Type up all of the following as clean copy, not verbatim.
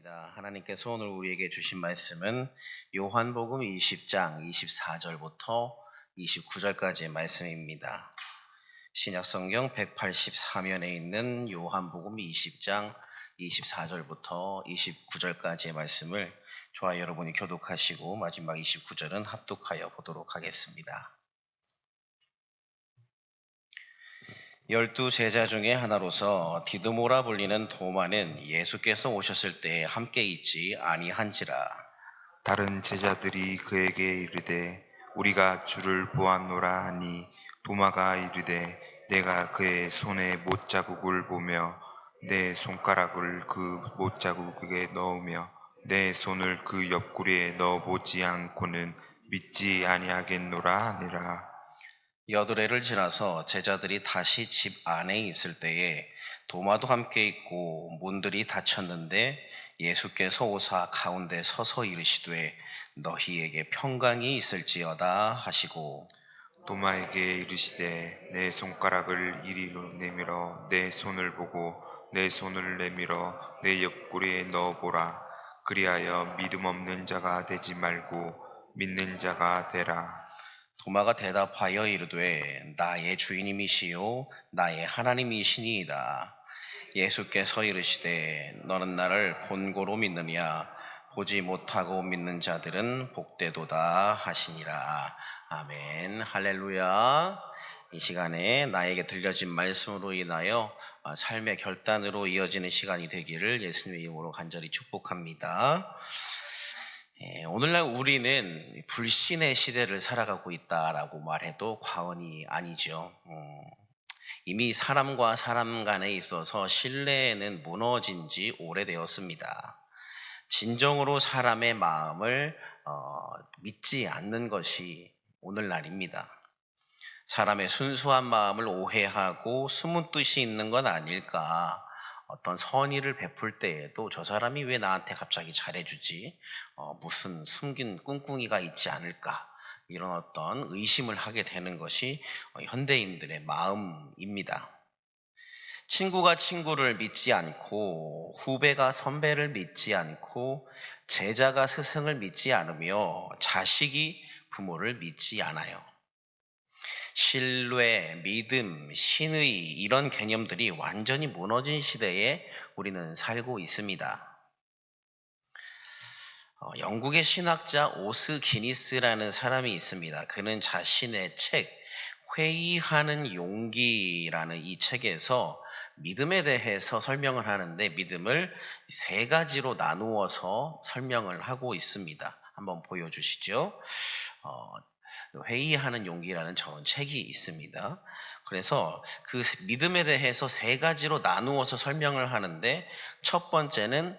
감사합니다. 하나님께서 오늘 우리에게 주신 말씀은 요한복음 20장 24절부터 29절까지의 말씀입니다. 신약성경 184면에 있는 요한복음 20장 24절부터 29절까지의 말씀을 저와 여러분이 교독하시고 마지막 29절은 합독하여 보도록 하겠습니다. 12 제자 중에 하나로서 디드모라 불리는 도마는 예수께서 오셨을 때 함께 있지 아니한지라. 다른 제자들이 그에게 이르되 우리가 주를 보았노라 하니 도마가 이르되 내가 그의 손에 못자국을 보며 내 손가락을 그 못자국에 넣으며 내 손을 그 옆구리에 넣어보지 않고는 믿지 아니하겠노라 하니라. 여드레를 지나서 제자들이 다시 집 안에 있을 때에 도마도 함께 있고 문들이 닫혔는데 예수께서 오사 가운데 서서 이르시되 너희에게 평강이 있을지어다 하시고 도마에게 이르시되 내 손가락을 이리로 내밀어 내 손을 보고 내 손을 내밀어 내 옆구리에 넣어보라. 그리하여 믿음 없는 자가 되지 말고 믿는 자가 되라. 도마가 대답하여 이르되 나의 주인님이시요 나의 하나님이시니이다. 예수께서 이르시되 너는 나를 본고로 믿느냐 보지 못하고 믿는 자들은 복되도다 하시니라. 아멘. 할렐루야. 이 시간에 나에게 들려진 말씀으로 인하여 삶의 결단으로 이어지는 시간이 되기를 예수님의 이름으로 간절히 축복합니다. 오늘날 우리는 불신의 시대를 살아가고 있다라고 말해도 과언이 아니죠. 이미 사람과 사람 간에 있어서 신뢰는 무너진 지 오래되었습니다. 진정으로 사람의 마음을 믿지 않는 것이 오늘날입니다. 사람의 순수한 마음을 오해하고 숨은 뜻이 있는 건 아닐까. 어떤 선의를 베풀 때에도 저 사람이 왜 나한테 갑자기 잘해주지? 무슨 숨긴 꿍꿍이가 있지 않을까? 이런 어떤 의심을 하게 되는 것이 현대인들의 마음입니다. 친구가 친구를 믿지 않고 후배가 선배를 믿지 않고 제자가 스승을 믿지 않으며 자식이 부모를 믿지 않아요. 신뢰, 믿음, 신의 이런 개념들이 완전히 무너진 시대에 우리는 살고 있습니다. 영국의 신학자 오스 기니스라는 사람이 있습니다. 그는 자신의 책 회의하는 용기라는 이 책에서 믿음에 대해서 설명을 하는데 믿음을 세 가지로 나누어서 설명을 하고 있습니다. 한번 보여주시죠. 회의하는 용기라는 저런 책이 있습니다. 그래서 그 믿음에 대해서 세 가지로 나누어서 설명을 하는데 첫 번째는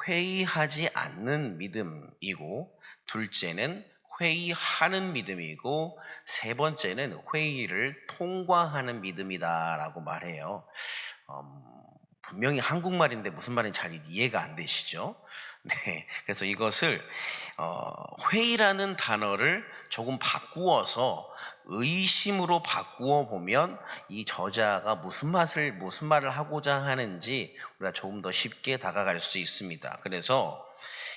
회의하지 않는 믿음이고 둘째는 회의하는 믿음이고 세 번째는 회의를 통과하는 믿음이다라고 말해요. 분명히 한국말인데 무슨 말인지 잘 이해가 안 되시죠? 네, 그래서 이것을 회의라는 단어를 조금 바꾸어서 의심으로 바꾸어 보면 이 저자가 무슨 말을 하고자 하는지 우리가 조금 더 쉽게 다가갈 수 있습니다. 그래서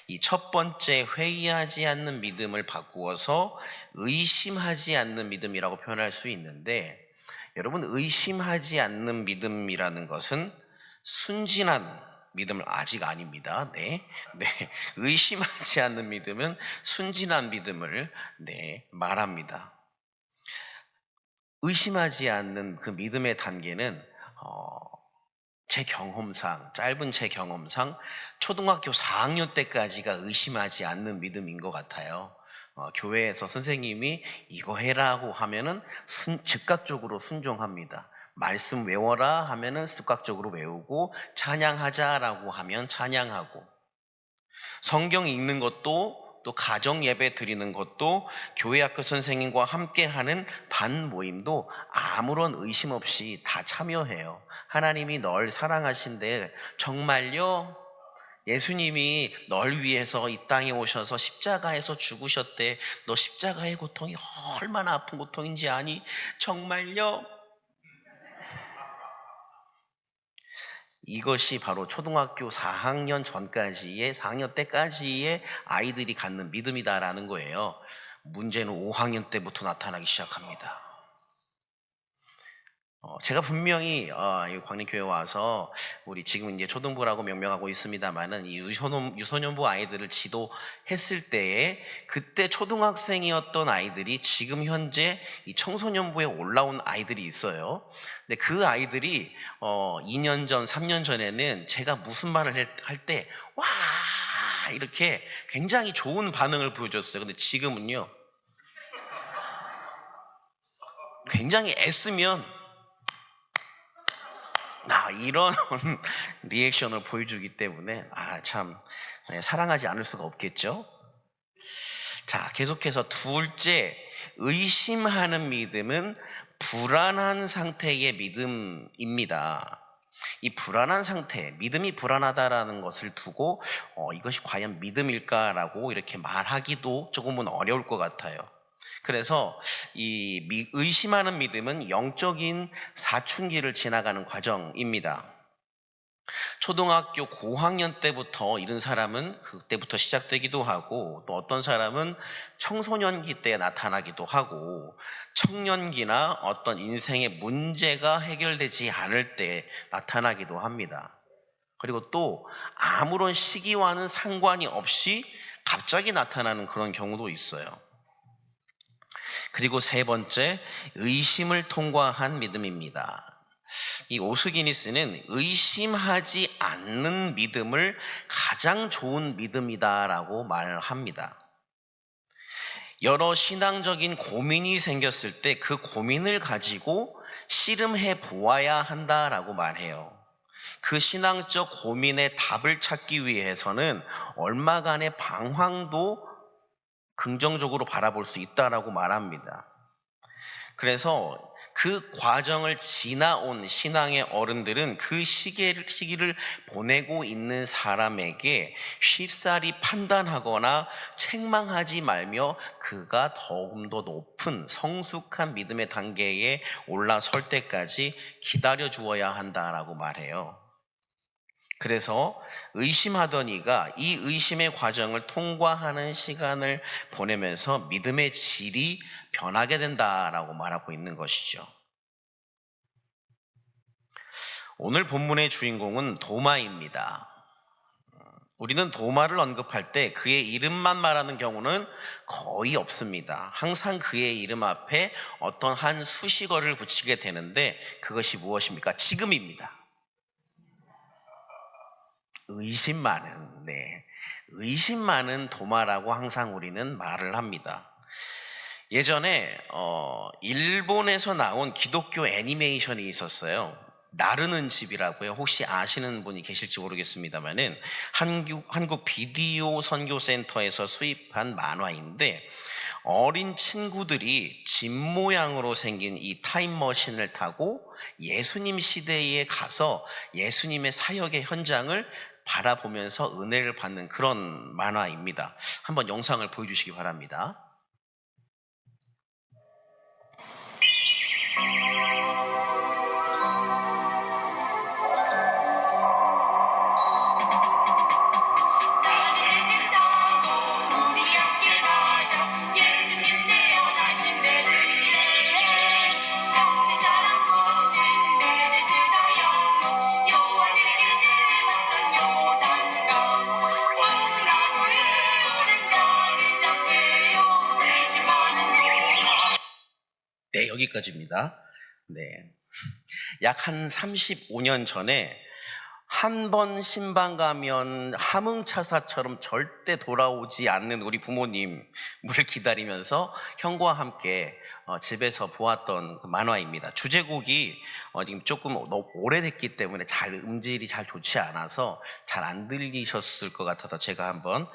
이 첫 번째 회의하지 않는 믿음을 바꾸어서 의심하지 않는 믿음이라고 표현할 수 있는데 여러분 의심하지 않는 믿음이라는 것은 순진한 믿음은 아직 아닙니다. 네. 의심하지 않는 믿음은 순진한 믿음을 말합니다. 의심하지 않는 그 믿음의 단계는 제 경험상, 짧은 제 경험상 초등학교 4학년 때까지가 의심하지 않는 믿음인 것 같아요. 교회에서 선생님이 이거 해라고 하면은 즉각적으로 순종합니다. 말씀 외워라 하면은 즉각적으로 외우고 찬양하자라고 하면 찬양하고 성경 읽는 것도 또 가정 예배 드리는 것도 교회 학교 선생님과 함께하는 반 모임도 아무런 의심 없이 다 참여해요. 하나님이 널 사랑하신데 정말요? 예수님이 널 위해서 이 땅에 오셔서 십자가에서 죽으셨대. 너 십자가의 고통이 얼마나 아픈 고통인지 아니? 정말요? 이것이 바로 초등학교 4학년 전까지의 4학년 때까지의 아이들이 갖는 믿음이다라는 거예요. 문제는 5학년 때부터 나타나기 시작합니다. 제가 분명히 이 광림교회 와서 우리 지금 이제 초등부라고 명명하고 있습니다만은 이 유소년부 아이들을 지도했을 때에 그때 초등학생이었던 아이들이 지금 현재 이 청소년부에 올라온 아이들이 있어요. 근데 그 아이들이 2년 전, 3년 전에는 제가 무슨 말을 할 때 와 이렇게 굉장히 좋은 반응을 보여줬어요. 근데 지금은요 굉장히 애쓰면 이런 리액션을 보여주기 때문에 참 사랑하지 않을 수가 없겠죠. 자, 계속해서 둘째, 의심하는 믿음은 불안한 상태의 믿음입니다. 이 불안한 상태, 믿음이 불안하다라는 것을 두고 이것이 과연 믿음일까라고 이렇게 말하기도 조금은 어려울 것 같아요. 그래서 이 의심하는 믿음은 영적인 사춘기를 지나가는 과정입니다. 초등학교 고학년 때부터 이런 사람은 그때부터 시작되기도 하고, 또 어떤 사람은 청소년기 때 나타나기도 하고, 청년기나 어떤 인생의 문제가 해결되지 않을 때 나타나기도 합니다. 그리고 또 아무런 시기와는 상관이 없이 갑자기 나타나는 그런 경우도 있어요. 그리고 세 번째, 의심을 통과한 믿음입니다. 이 오스기니스는 의심하지 않는 믿음을 가장 좋은 믿음이다라고 말합니다. 여러 신앙적인 고민이 생겼을 때 그 고민을 가지고 씨름해 보아야 한다라고 말해요. 그 신앙적 고민의 답을 찾기 위해서는 얼마간의 방황도 긍정적으로 바라볼 수 있다라고 말합니다. 그래서 그 과정을 지나온 신앙의 어른들은 그 시기를 보내고 있는 사람에게 쉽사리 판단하거나 책망하지 말며 그가 더욱더 높은 성숙한 믿음의 단계에 올라설 때까지 기다려 주어야 한다라고 말해요. 그래서 의심하던 이가 이 의심의 과정을 통과하는 시간을 보내면서 믿음의 질이 변하게 된다라고 말하고 있는 것이죠. 오늘 본문의 주인공은 도마입니다. 우리는 도마를 언급할 때 그의 이름만 말하는 경우는 거의 없습니다. 항상 그의 이름 앞에 어떤 한 수식어를 붙이게 되는데 그것이 무엇입니까? 지금입니다. 의심 많은 도마라고 항상 우리는 말을 합니다. 예전에 일본에서 나온 기독교 애니메이션이 있었어요. 나르는 집이라고요. 혹시 아시는 분이 계실지 모르겠습니다만은 한국 비디오 선교센터에서 수입한 만화인데 어린 친구들이 집 모양으로 생긴 이 타임머신을 타고 예수님 시대에 가서 예수님의 사역의 현장을 바라보면서 은혜를 받는 그런 만화입니다. 한번 영상을 보여주시기 바랍니다. 네, 여기까지입니다. 네. 약 한 35년 전에 한 번 신방 가면 함흥차사처럼 절대 돌아오지 않는 우리 부모님을 기다리면서 형과 함께 집에서 보았던 그 만화입니다. 주제곡이 지금 조금 오래됐기 때문에 음질이 잘 좋지 않아서 잘 안 들리셨을 것 같아서 제가 한번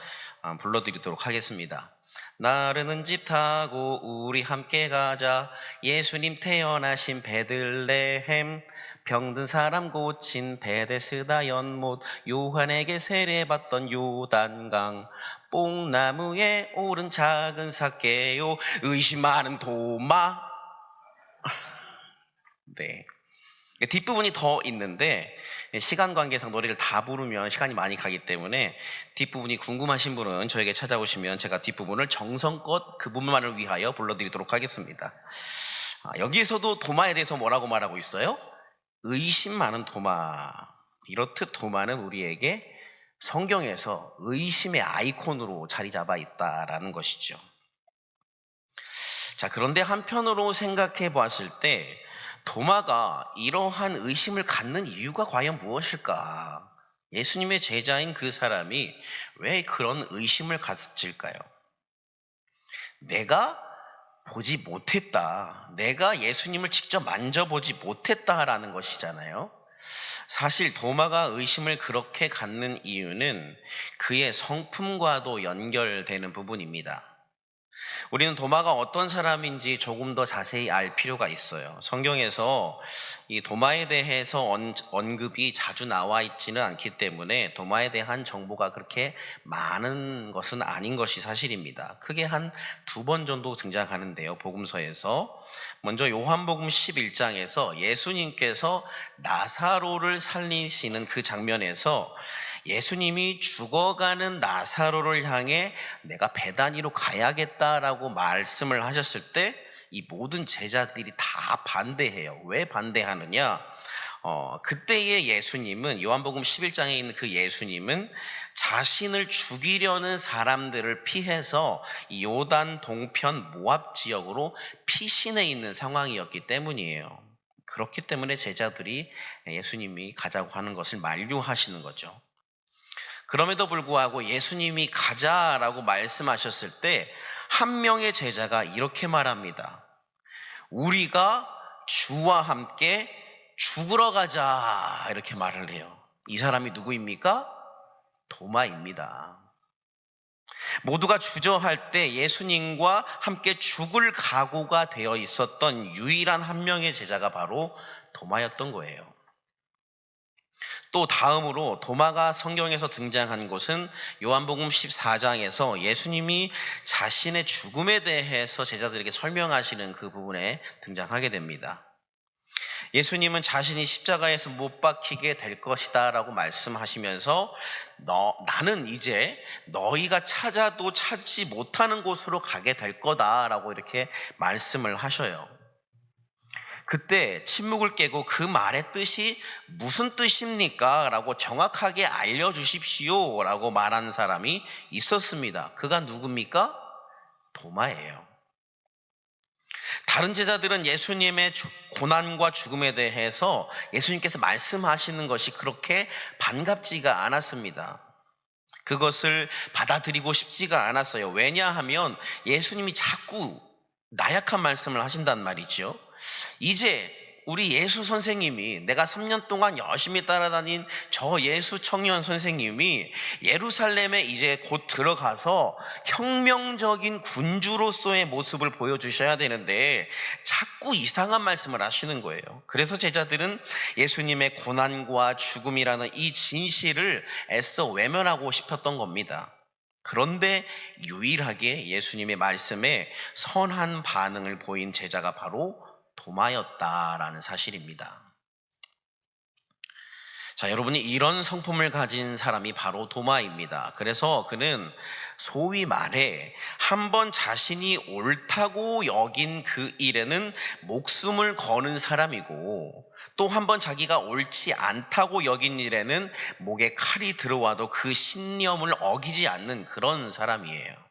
불러드리도록 하겠습니다. 나르는 집 타고 우리 함께 가자. 예수님 태어나신 베들레헴. 병든 사람 고친 베데스다 연못. 요한에게 세례받던 요단강. 뽕나무에 오른 작은 삭개요. 의심 많은 도마. 네. 뒷부분이 더 있는데 시간 관계상 노래를 다 부르면 시간이 많이 가기 때문에 뒷부분이 궁금하신 분은 저에게 찾아오시면 제가 뒷부분을 정성껏 그 부분만을 위하여 불러드리도록 하겠습니다. 여기에서도 도마에 대해서 뭐라고 말하고 있어요? 의심 많은 도마. 이렇듯 도마는 우리에게 성경에서 의심의 아이콘으로 자리 잡아 있다라는 것이죠. 자, 그런데 한편으로 생각해 보았을 때 도마가 이러한 의심을 갖는 이유가 과연 무엇일까? 예수님의 제자인 그 사람이 왜 그런 의심을 가질까요? 내가 보지 못했다. 내가 예수님을 직접 만져보지 못했다라는 것이잖아요. 사실 도마가 의심을 그렇게 갖는 이유는 그의 성품과도 연결되는 부분입니다. 우리는 도마가 어떤 사람인지 조금 더 자세히 알 필요가 있어요. 성경에서 이 도마에 대해서 언급이 자주 나와 있지는 않기 때문에 도마에 대한 정보가 그렇게 많은 것은 아닌 것이 사실입니다. 크게 한 2번 정도 등장하는데요, 복음서에서. 먼저 요한복음 11장에서 예수님께서 나사로를 살리시는 그 장면에서 예수님이 죽어가는 나사로를 향해 내가 베다니로 가야겠다라고 말씀을 하셨을 때 이 모든 제자들이 다 반대해요. 왜 반대하느냐? 그때의 예수님은, 요한복음 11장에 있는 그 예수님은 자신을 죽이려는 사람들을 피해서 이 요단 동편 모압 지역으로 피신해 있는 상황이었기 때문이에요. 그렇기 때문에 제자들이 예수님이 가자고 하는 것을 만류하시는 거죠. 그럼에도 불구하고 예수님이 가자라고 말씀하셨을 때 한 명의 제자가 이렇게 말합니다. 우리가 주와 함께 죽으러 가자, 이렇게 말을 해요. 이 사람이 누구입니까? 도마입니다. 모두가 주저할 때 예수님과 함께 죽을 각오가 되어 있었던 유일한 한 명의 제자가 바로 도마였던 거예요. 또 다음으로 도마가 성경에서 등장한 곳은 요한복음 14장에서 예수님이 자신의 죽음에 대해서 제자들에게 설명하시는 그 부분에 등장하게 됩니다. 예수님은 자신이 십자가에서 못 박히게 될 것이다 라고 말씀하시면서 나는 이제 너희가 찾아도 찾지 못하는 곳으로 가게 될 거다 라고 이렇게 말씀을 하셔요. 그때 침묵을 깨고 그 말의 뜻이 무슨 뜻입니까? 라고 정확하게 알려주십시오 라고 말한 사람이 있었습니다. 그가 누굽니까? 도마예요. 다른 제자들은 예수님의 고난과 죽음에 대해서 예수님께서 말씀하시는 것이 그렇게 반갑지가 않았습니다. 그것을 받아들이고 싶지가 않았어요. 왜냐하면 예수님이 자꾸 나약한 말씀을 하신단 말이죠. 이제 우리 예수 선생님이, 내가 3년 동안 열심히 따라다닌 저 예수 청년 선생님이 예루살렘에 이제 곧 들어가서 혁명적인 군주로서의 모습을 보여주셔야 되는데 자꾸 이상한 말씀을 하시는 거예요. 그래서 제자들은 예수님의 고난과 죽음이라는 이 진실을 애써 외면하고 싶었던 겁니다. 그런데 유일하게 예수님의 말씀에 선한 반응을 보인 제자가 바로 도마였다라는 사실입니다. 자, 여러분이 이런 성품을 가진 사람이 바로 도마입니다. 그래서 그는 소위 말해 한번 자신이 옳다고 여긴 그 일에는 목숨을 거는 사람이고, 또 한번 자기가 옳지 않다고 여긴 일에는 목에 칼이 들어와도 그 신념을 어기지 않는 그런 사람이에요.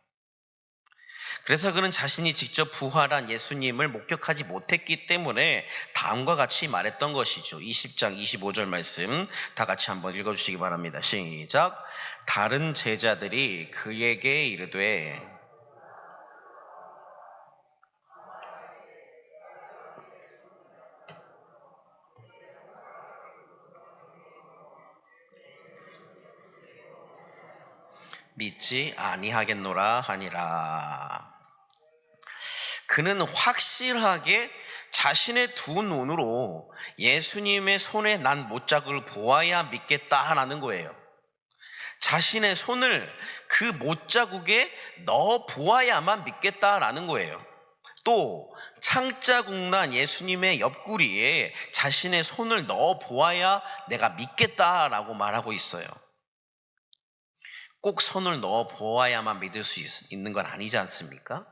그래서 그는 자신이 직접 부활한 예수님을 목격하지 못했기 때문에 다음과 같이 말했던 것이죠. 20장 25절 말씀 다 같이 한번 읽어주시기 바랍니다. 시작. 다른 제자들이 그에게 이르되 믿지 아니하겠노라 하니라. 그는 확실하게 자신의 두 눈으로 예수님의 손에 난 못자국을 보아야 믿겠다라는 거예요. 자신의 손을 그 못자국에 넣어 보아야만 믿겠다라는 거예요. 또 창자국난 예수님의 옆구리에 자신의 손을 넣어 보아야 내가 믿겠다라고 말하고 있어요. 꼭 손을 넣어 보아야만 믿을 수 있는 건 아니지 않습니까?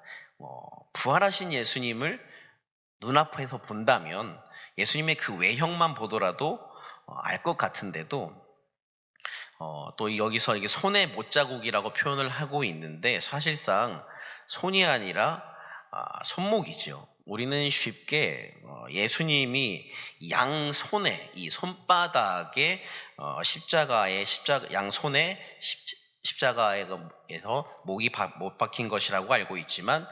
부활하신 예수님을 눈앞에서 본다면 예수님의 그 외형만 보더라도 알 것 같은데도 또 여기서 이게 손의 못자국이라고 표현을 하고 있는데 사실상 손이 아니라 손목이죠. 우리는 쉽게 예수님이 양손에 이 손바닥에 양손에 십자가에서 목이 못 박힌 것이라고 알고 있지만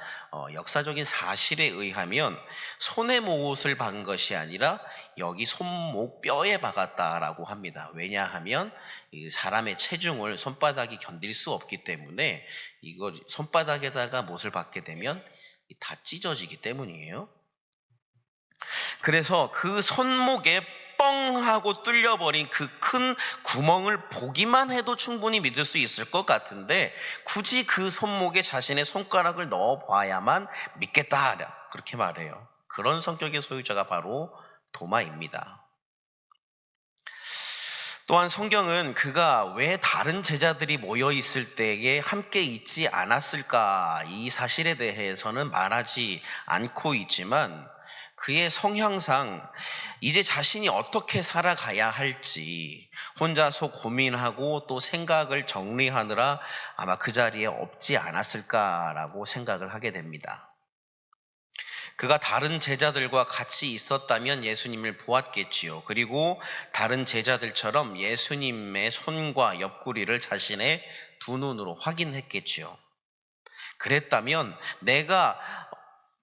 역사적인 사실에 의하면 손에 못을 박은 것이 아니라 여기 손목 뼈에 박았다라고 합니다. 왜냐하면 이 사람의 체중을 손바닥이 견딜 수 없기 때문에 이거 손바닥에다가 못을 박게 되면 다 찢어지기 때문이에요. 그래서 그 손목에 뻥 하고 뚫려버린 그 큰 구멍을 보기만 해도 충분히 믿을 수 있을 것 같은데 굳이 그 손목에 자신의 손가락을 넣어 봐야만 믿겠다 그렇게 말해요. 그런 성격의 소유자가 바로 도마입니다. 또한 성경은 그가 왜 다른 제자들이 모여 있을 때에 함께 있지 않았을까 이 사실에 대해서는 말하지 않고 있지만 그의 성향상 이제 자신이 어떻게 살아가야 할지 혼자서 고민하고 또 생각을 정리하느라 아마 그 자리에 없지 않았을까라고 생각을 하게 됩니다. 그가 다른 제자들과 같이 있었다면 예수님을 보았겠지요. 그리고 다른 제자들처럼 예수님의 손과 옆구리를 자신의 두 눈으로 확인했겠지요. 그랬다면 내가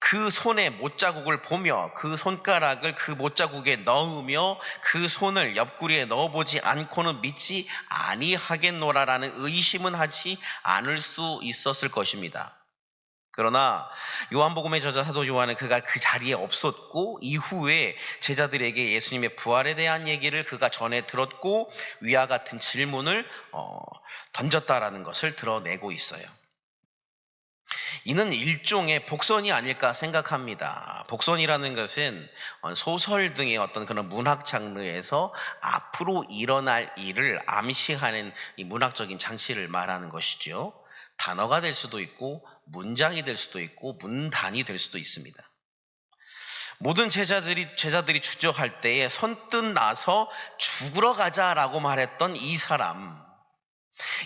그 손의 못자국을 보며 그 손가락을 그 못자국에 넣으며 그 손을 옆구리에 넣어보지 않고는 믿지 아니하겠노라라는 의심은 하지 않을 수 있었을 것입니다. 그러나 요한복음의 저자 사도 요한은 그가 그 자리에 없었고 이후에 제자들에게 예수님의 부활에 대한 얘기를 그가 전에 들었고 위와 같은 질문을 던졌다라는 것을 드러내고 있어요. 이는 일종의 복선이 아닐까 생각합니다. 복선이라는 것은 소설 등의 어떤 그런 문학 장르에서 앞으로 일어날 일을 암시하는 이 문학적인 장치를 말하는 것이죠. 단어가 될 수도 있고 문장이 될 수도 있고 문단이 될 수도 있습니다. 모든 제자들이 주저할 때에 선뜻 나서 죽으러 가자라고 말했던 이 사람,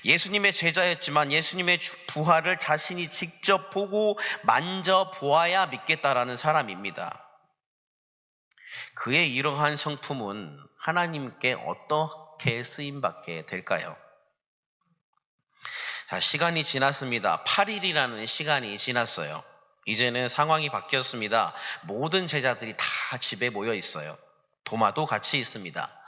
예수님의 제자였지만 예수님의 부활을 자신이 직접 보고 만져보아야 믿겠다라는 사람입니다. 그의 이러한 성품은 하나님께 어떻게 쓰임받게 될까요? 자, 시간이 지났습니다. 8일이라는 시간이 지났어요. 이제는 상황이 바뀌었습니다. 모든 제자들이 다 집에 모여 있어요. 도마도 같이 있습니다.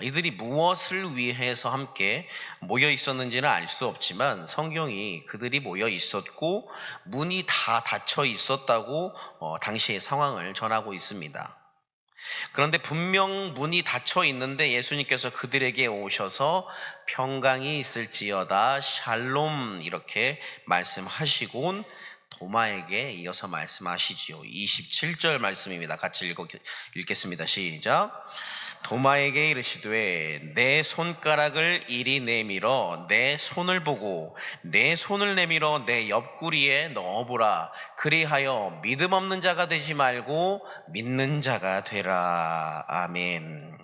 이들이 무엇을 위해서 함께 모여 있었는지는 알 수 없지만 성경이 그들이 모여 있었고 문이 다 닫혀 있었다고 당시의 상황을 전하고 있습니다. 그런데 분명 문이 닫혀 있는데 예수님께서 그들에게 오셔서 평강이 있을지어다 샬롬 이렇게 말씀하시곤 도마에게 이어서 말씀하시지요. 27절 말씀입니다. 같이 읽겠습니다. 시작. 도마에게 이르시되 내 손가락을 이리 내밀어 내 손을 보고 내 손을 내밀어 내 옆구리에 넣어보라. 그리하여 믿음 없는 자가 되지 말고 믿는 자가 되라. 아멘.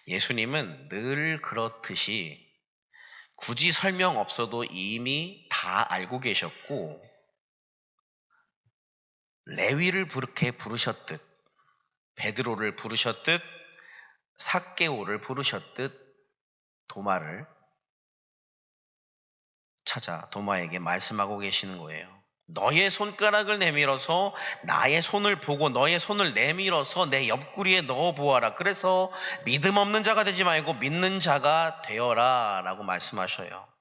예수님은 늘 그렇듯이 굳이 설명 없어도 이미 다 알고 계셨고 레위를 그렇게 부르셨듯 베드로를 부르셨듯 삭개오를 부르셨듯 도마를 찾아 도마에게 말씀하고 계시는 거예요. 너의 손가락을 내밀어서 나의 손을 보고 너의 손을 내밀어서 내 옆구리에 넣어보아라. 그래서 믿음 없는 자가 되지 말고 믿는 자가 되어라 라고 말씀하셔요.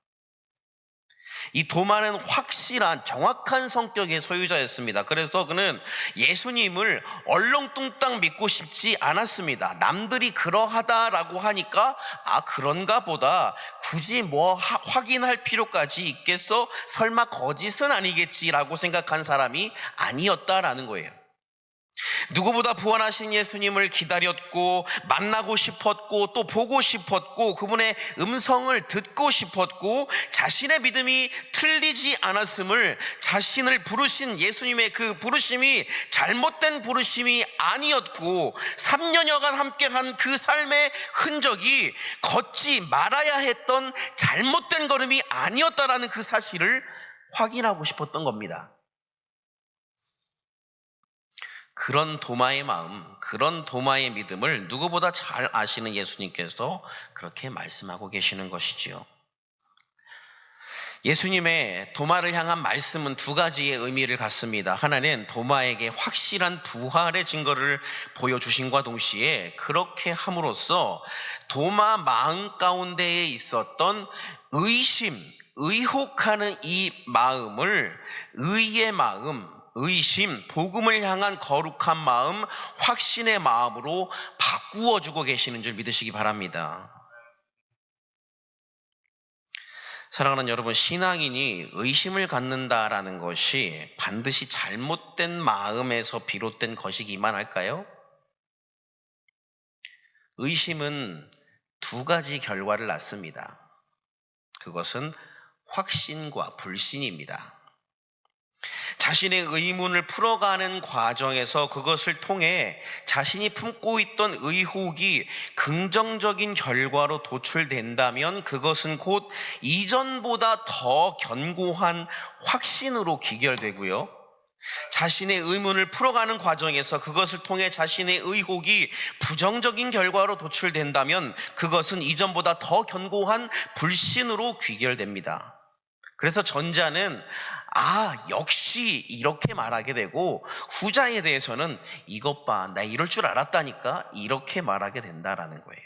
이 도마는 확실한 정확한 성격의 소유자였습니다. 그래서 그는 예수님을 얼렁뚱땅 믿고 싶지 않았습니다. 남들이 그러하다라고 하니까 그런가 보다, 굳이 확인할 필요까지 있겠어? 설마 거짓은 아니겠지라고 생각한 사람이 아니었다라는 거예요. 누구보다 부활하신 예수님을 기다렸고 만나고 싶었고 또 보고 싶었고 그분의 음성을 듣고 싶었고 자신의 믿음이 틀리지 않았음을, 자신을 부르신 예수님의 그 부르심이 잘못된 부르심이 아니었고 3년여간 함께한 그 삶의 흔적이 걷지 말아야 했던 잘못된 걸음이 아니었다라는 그 사실을 확인하고 싶었던 겁니다. 그런 도마의 마음, 그런 도마의 믿음을 누구보다 잘 아시는 예수님께서 그렇게 말씀하고 계시는 것이지요. 예수님의 도마를 향한 말씀은 두 가지의 의미를 갖습니다. 하나는 도마에게 확실한 부활의 증거를 보여주신과 동시에 그렇게 함으로써 도마 마음 가운데에 있었던 의심, 의혹하는 이 마음을 의의 마음, 의심, 복음을 향한 거룩한 마음, 확신의 마음으로 바꾸어 주고 계시는 줄 믿으시기 바랍니다. 사랑하는 여러분, 신앙인이 의심을 갖는다라는 것이 반드시 잘못된 마음에서 비롯된 것이기만 할까요? 의심은 두 가지 결과를 낳습니다. 그것은 확신과 불신입니다. 자신의 의문을 풀어가는 과정에서 그것을 통해 자신이 품고 있던 의혹이 긍정적인 결과로 도출된다면 그것은 곧 이전보다 더 견고한 확신으로 귀결되고요, 자신의 의문을 풀어가는 과정에서 그것을 통해 자신의 의혹이 부정적인 결과로 도출된다면 그것은 이전보다 더 견고한 불신으로 귀결됩니다. 그래서 전자는 역시 이렇게 말하게 되고, 후자에 대해서는 이것 봐, 나 이럴 줄 알았다니까, 이렇게 말하게 된다라는 거예요.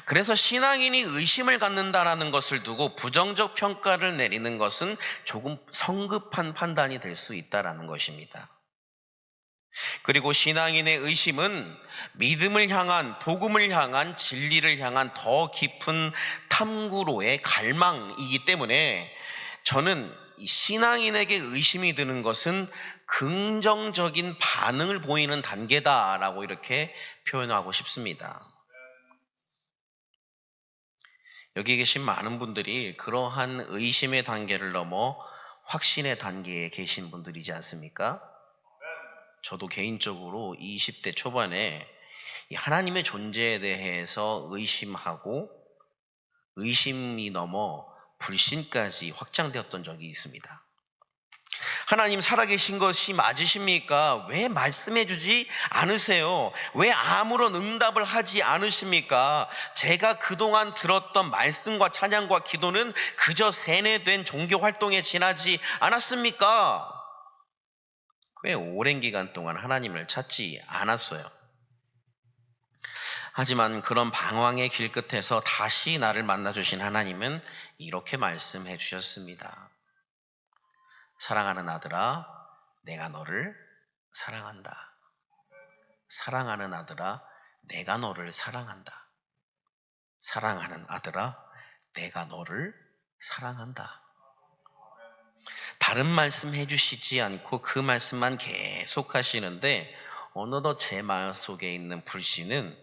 그래서 신앙인이 의심을 갖는다라는 것을 두고 부정적 평가를 내리는 것은 조금 성급한 판단이 될 수 있다라는 것입니다. 그리고 신앙인의 의심은 믿음을 향한, 복음을 향한, 진리를 향한 더 깊은 탐구로의 갈망이기 때문에 저는 이 신앙인에게 의심이 드는 것은 긍정적인 반응을 보이는 단계다라고 이렇게 표현하고 싶습니다. 여기 계신 많은 분들이 그러한 의심의 단계를 넘어 확신의 단계에 계신 분들이지 않습니까? 저도 개인적으로 20대 초반에 하나님의 존재에 대해서 의심하고 의심이 넘어 불신까지 확장되었던 적이 있습니다. 하나님 살아계신 것이 맞으십니까? 왜 말씀해 주지 않으세요? 왜 아무런 응답을 하지 않으십니까? 제가 그동안 들었던 말씀과 찬양과 기도는 그저 세뇌된 종교 활동에 지나지 않았습니까? 꽤 오랜 기간 동안 하나님을 찾지 않았어요. 하지만 그런 방황의 길 끝에서 다시 나를 만나주신 하나님은 이렇게 말씀해 주셨습니다. 사랑하는 아들아, 내가 너를 사랑한다. 사랑하는 아들아, 내가 너를 사랑한다. 사랑하는 아들아, 내가 너를 사랑한다. 다른 말씀 해주시지 않고 그 말씀만 계속 하시는데 어느덧 제 마음 속에 있는 불신은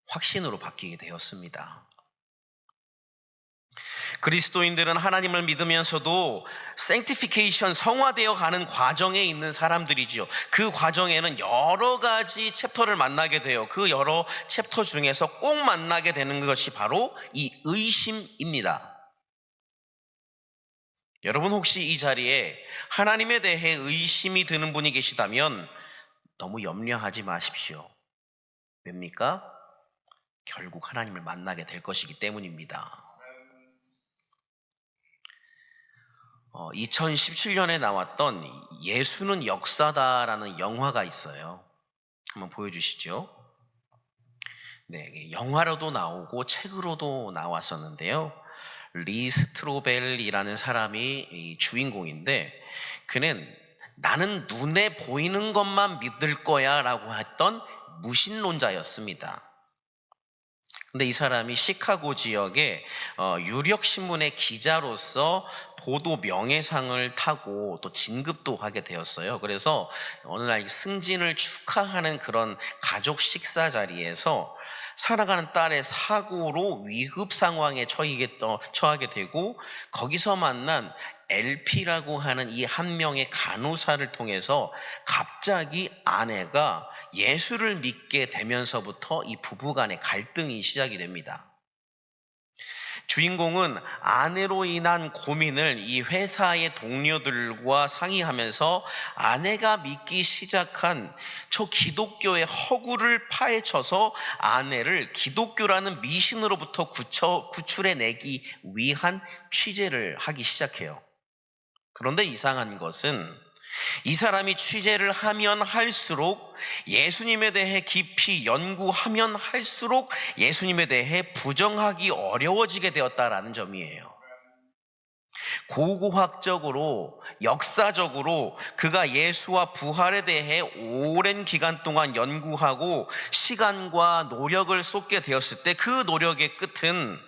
확신으로 바뀌게 되었습니다. 그리스도인들은 하나님을 믿으면서도 sanctification, 성화되어 가는 과정에 있는 사람들이지요. 그 과정에는 여러 가지 챕터를 만나게 돼요. 그 여러 챕터 중에서 꼭 만나게 되는 것이 바로 이 의심입니다. 여러분 혹시 이 자리에 하나님에 대해 의심이 드는 분이 계시다면 너무 염려하지 마십시오. 왜입니까? 결국 하나님을 만나게 될 것이기 때문입니다. 2017년에 나왔던 예수는 역사다라는 영화가 있어요. 한번 보여주시죠. 네, 영화로도 나오고 책으로도 나왔었는데요. 리 스트로벨이라는 사람이 이 주인공인데, 그는 나는 눈에 보이는 것만 믿을 거야 라고 했던 무신론자였습니다. 근데 이 사람이 시카고 지역의 유력 신문의 기자로서 보도 명예상을 타고 또 진급도 하게 되었어요. 그래서 어느 날 승진을 축하하는 그런 가족 식사 자리에서 살아가는 딸의 사고로 위급 상황에 처하게 되고, 거기서 만난 LP라고 하는 이 한 명의 간호사를 통해서 갑자기 아내가 예수를 믿게 되면서부터 이 부부 간의 갈등이 시작이 됩니다. 주인공은 아내로 인한 고민을 이 회사의 동료들과 상의하면서 아내가 믿기 시작한 저 기독교의 허구를 파헤쳐서 아내를 기독교라는 미신으로부터 구출해내기 위한 취재를 하기 시작해요. 그런데 이상한 것은 이 사람이 취재를 하면 할수록, 예수님에 대해 깊이 연구하면 할수록 예수님에 대해 부정하기 어려워지게 되었다라는 점이에요. 고고학적으로, 역사적으로 그가 예수와 부활에 대해 오랜 기간 동안 연구하고 시간과 노력을 쏟게 되었을 때 그 노력의 끝은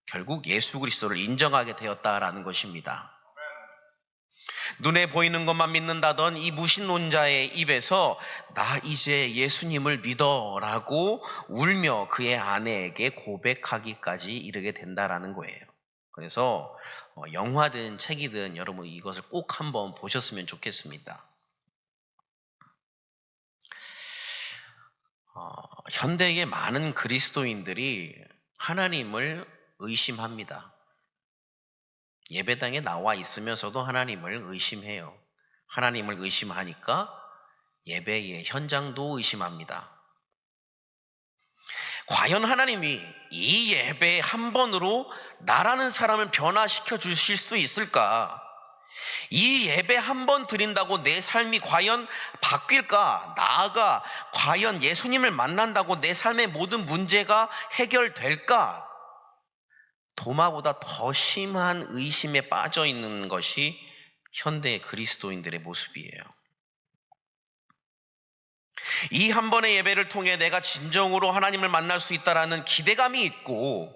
결국 예수 그리스도를 인정하게 되었다라는 것입니다. 눈에 보이는 것만 믿는다던 이 무신론자의 입에서 나 이제 예수님을 믿어 라고 울며 그의 아내에게 고백하기까지 이르게 된다라는 거예요. 그래서 영화든 책이든 여러분 이것을 꼭 한번 보셨으면 좋겠습니다. 현대의 많은 그리스도인들이 하나님을 의심합니다. 예배당에 나와 있으면서도 하나님을 의심해요. 하나님을 의심하니까 예배의 현장도 의심합니다. 과연 하나님이 이 예배 한 번으로 나라는 사람을 변화시켜 주실 수 있을까? 이 예배 한 번 드린다고 내 삶이 과연 바뀔까? 나아가 과연 예수님을 만난다고 내 삶의 모든 문제가 해결될까? 도마보다 더 심한 의심에 빠져 있는 것이 현대 그리스도인들의 모습이에요. 이 한 번의 예배를 통해 내가 진정으로 하나님을 만날 수 있다라는 기대감이 있고,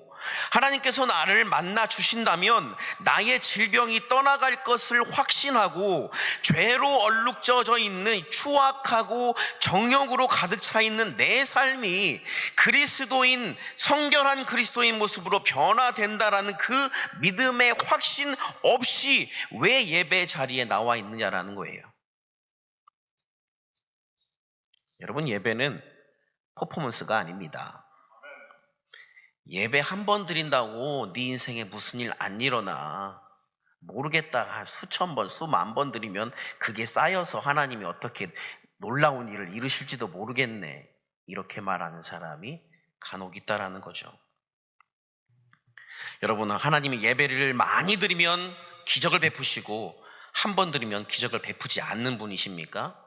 하나님께서 나를 만나 주신다면 나의 질병이 떠나갈 것을 확신하고, 죄로 얼룩져져 있는 추악하고 정욕으로 가득 차 있는 내 삶이 그리스도인, 성결한 그리스도인 모습으로 변화된다라는 그 믿음의 확신 없이 왜 예배 자리에 나와 있느냐라는 거예요. 여러분, 예배는 퍼포먼스가 아닙니다. 예배 한 번 드린다고 네 인생에 무슨 일 안 일어나. 모르겠다. 한 수천 번, 수만 번 드리면 그게 쌓여서 하나님이 어떻게 놀라운 일을 이루실지도 모르겠네. 이렇게 말하는 사람이 간혹 있다라는 거죠. 여러분, 하나님이 예배를 많이 드리면 기적을 베푸시고 한 번 드리면 기적을 베푸지 않는 분이십니까?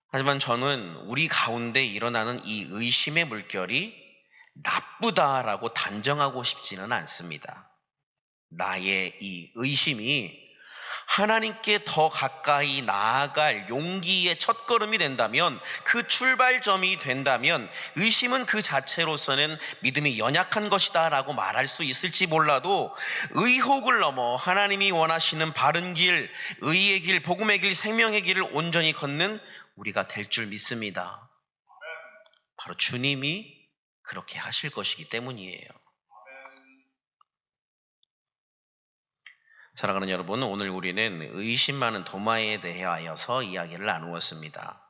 하지만 저는 우리 가운데 일어나는 이 의심의 물결이 나쁘다라고 단정하고 싶지는 않습니다. 나의 이 의심이 하나님께 더 가까이 나아갈 용기의 첫걸음이 된다면, 그 출발점이 된다면, 의심은 그 자체로서는 믿음이 연약한 것이다 라고 말할 수 있을지 몰라도, 의혹을 넘어 하나님이 원하시는 바른 길, 의의 길, 복음의 길, 생명의 길을 온전히 걷는 우리가 될 줄 믿습니다. 바로 주님이 그렇게 하실 것이기 때문이에요. 사랑하는 여러분, 오늘 우리는 의심 많은 도마에 대하여서 이야기를 나누었습니다.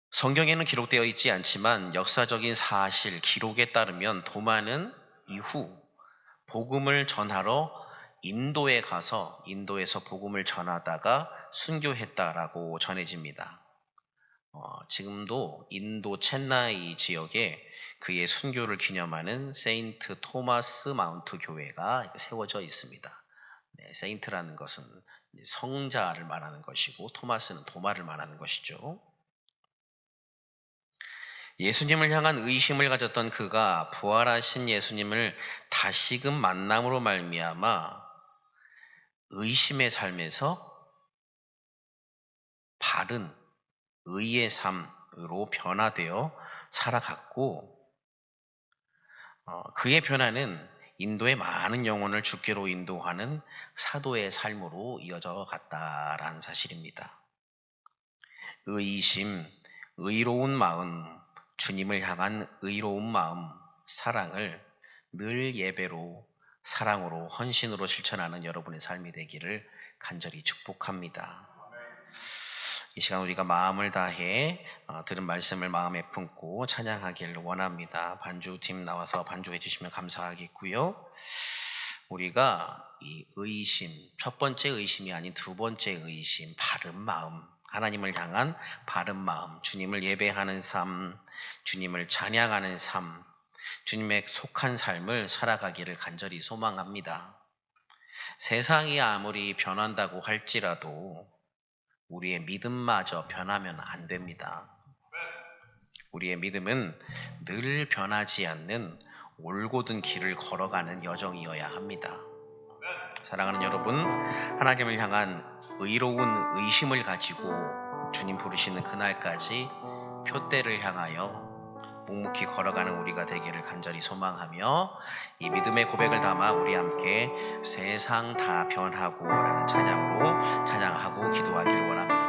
성경에는 기록되어 있지 않지만 역사적인 사실, 기록에 따르면 도마는 이후 복음을 전하러 인도에 가서 인도에서 복음을 전하다가 순교했다라고 전해집니다. 지금도 인도 첸나이 지역에 그의 순교를 기념하는 세인트 토마스 마운트 교회가 세워져 있습니다. 세인트라는 것은 성자를 말하는 것이고 토마스는 도마를 말하는 것이죠. 예수님을 향한 의심을 가졌던 그가 부활하신 예수님을 다시금 만남으로 말미암아 의심의 삶에서 바른 의의 삶으로 변화되어 살아갔고, 그의 변화는 인도의 많은 영혼을 주께로 인도하는 사도의 삶으로 이어져 갔다라는 사실입니다. 의심, 의로운 마음, 주님을 향한 의로운 마음, 사랑을 늘 예배로, 사랑으로, 헌신으로 실천하는 여러분의 삶이 되기를 간절히 축복합니다. 이 시간 우리가 마음을 다해 들은 말씀을 마음에 품고 찬양하기를 원합니다. 반주팀 나와서 반주해 주시면 감사하겠고요. 우리가 이 의심, 첫 번째 의심이 아닌 두 번째 의심, 바른 마음, 하나님을 향한 바른 마음, 주님을 예배하는 삶, 주님을 찬양하는 삶, 주님의 속한 삶을 살아가기를 간절히 소망합니다. 세상이 아무리 변한다고 할지라도 우리의 믿음마저 변하면 안 됩니다. 우리의 믿음은 늘 변하지 않는 올곧은 길을 걸어가는 여정이어야 합니다. 사랑하는 여러분, 하나님을 향한 의로운 의심을 가지고 주님 부르시는 그날까지 표대를 향하여 묵묵히 걸어가는 우리가 되기를 간절히 소망하며, 이 믿음의 고백을 담아 우리 함께 세상 다 변하고 라는 찬양으로 찬양하고 기도하기를 원합니다.